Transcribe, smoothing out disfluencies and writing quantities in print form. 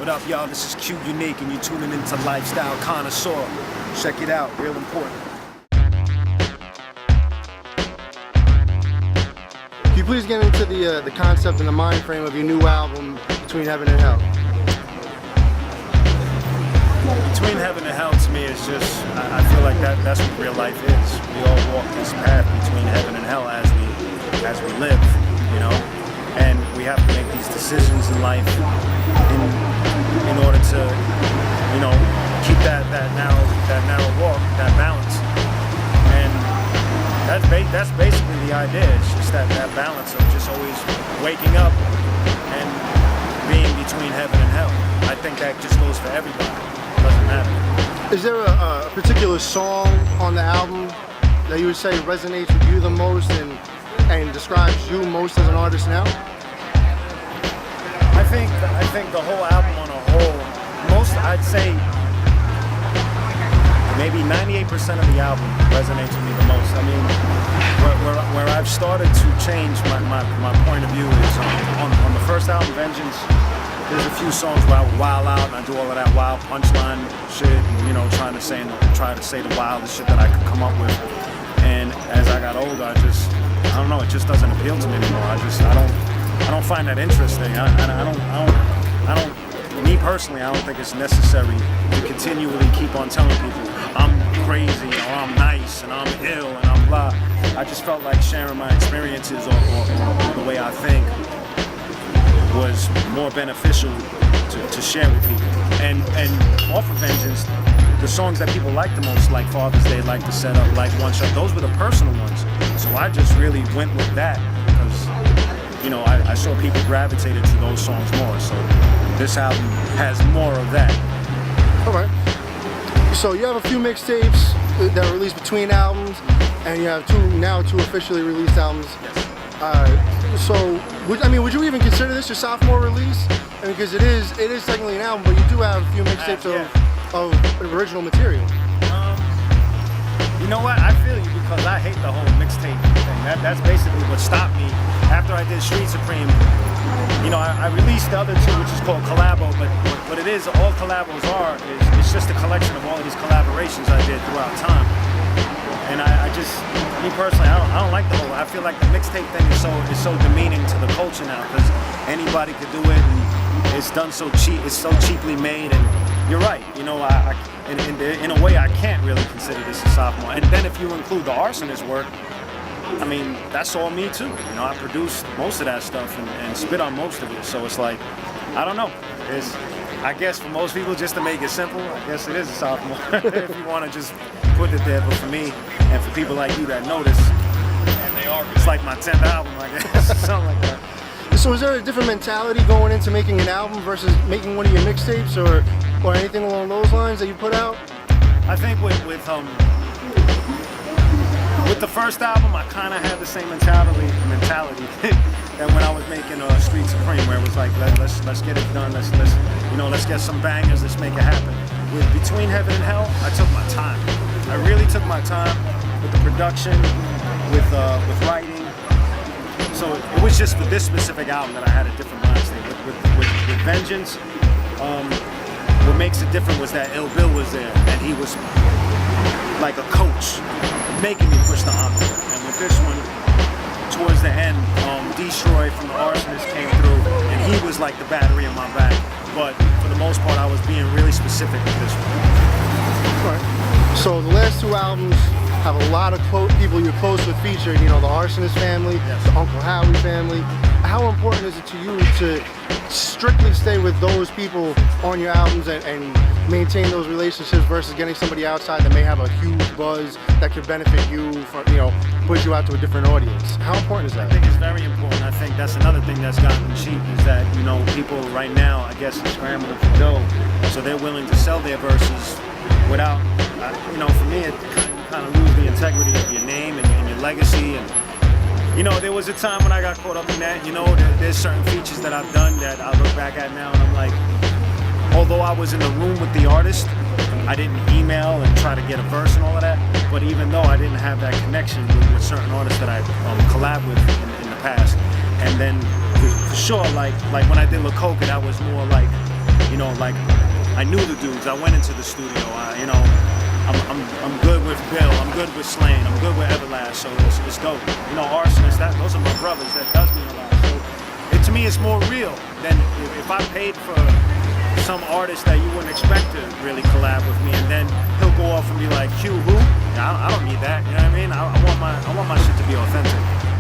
What up, y'all? This is Q Unique, and you're tuning into Lifestyle Connoisseur. Check it out, real important. Can you please get into the concept and the mind frame of your new album, Between Heaven and Hell? Between Heaven and Hell, to me, is just, I feel like that's what real life is. We all walk this path between heaven and hell as we live, you know? And we have to make these decisions in life in order to, you know, keep that narrow walk, that balance. And that's basically the idea. It's just that balance of just always waking up and being between heaven and hell. I think that just goes for everybody. It doesn't matter. Is there a particular song on the album that you would say resonates with you the most and describes you most as an artist now? I think the whole album on a whole, I'd say maybe 98% of the album resonates with me the most. I mean, where I've started to change my point of view is on the first album, Vengeance. There's a few songs where I wild out and I do all of that wild punchline shit, and, you know, try to say the wildest shit that I could come up with. And as I got older, I don't know, it just doesn't appeal to me anymore. I don't find that interesting. Me personally, I don't think it's necessary to continually keep on telling people I'm crazy or I'm nice and I'm ill and I'm blah. I just felt like sharing my experiences or the way I think was more beneficial to share with people. And off of Vengeance, the songs that people like the most, like Father's Day, like The Setup, like One Shot, those were the personal ones. So I just really went with that because, you know, I saw people gravitated to those songs more. So this album has more of that. All right. So you have a few mixtapes that are released between albums, and you have two officially released albums. Yes. So would you even consider this your sophomore release? I mean, because it is technically an album, but you do have a few mixtapes of original material. You know what? I feel you because I hate the whole mixtape thing. That's basically what stopped me after I did Street Supreme. You know, I released the other two, which is called Collabo, but what it is, all collabos are, it's just a collection of all of these collaborations I did throughout time. And I just, me personally, I don't like the whole, I feel like the mixtape thing is so demeaning to the culture now, because anybody could do it, and it's done so cheap, it's so cheaply made, and you're right, you know, in a way I can't really consider this a sophomore. And then if you include the Arsonists work, I mean, that's all me too. You know, I produced most of that stuff and spit on most of it. So it's like, I don't know. I guess for most people, just to make it simple, I guess it is a sophomore if you want to just put it there. But for me, and for people like you that notice, it's like my 10th album, I guess, something like that. So is there a different mentality going into making an album versus making one of your mixtapes or anything along those lines that you put out? I think with the first album, I kind of had the same mentality that when I was making Street Supreme, where it was like, let's get it done, let's get some bangers, let's make it happen. With Between Heaven and Hell, I took my time. I really took my time with the production, with writing. So it was just for this specific album that I had a different mind state. With Vengeance, what makes it different was that Ill Bill was there, and he was like a coach, making me push the envelope. And with this one, towards the end, Destroy from the Arsonists came through, and he was like the battery in my back. But for the most part, I was being really specific with this one. Right. So the last two albums have a lot of people you're close with featured. You know, the Arsonist family, yes, the Uncle Howie family. How important is it to you to strictly stay with those people on your albums and maintain those relationships versus getting somebody outside that may have a huge buzz that could benefit you, for, you know, push you out to a different audience? How important is that? I think it's very important. I think that's another thing that's gotten cheap is that, you know, people right now, I guess, are scrambling for dough, so they're willing to sell their verses without, you know, for me, it kind of lose the integrity of your name and your legacy. And you know, there was a time when I got caught up in that. You know, there's certain features that I've done that I look back at now and I'm like, although I was in the room with the artist, I didn't email and try to get a verse and all of that, but even though I didn't have that connection with certain artists that I collabed with in the past, and then for sure, like when I did La Coca, that was more like, you know, I knew the dudes. I went into the studio. I'm good with Bill. I'm good with Slain. I'm good with Everlast. So it's dope. You know, Arsonists. Those are my brothers. That does mean a lot. So to me, it's more real than if I paid for some artist that you wouldn't expect to really collab with me, and then he'll go off and be like, Q who? I don't need that. You know what I mean? I want my shit to be authentic.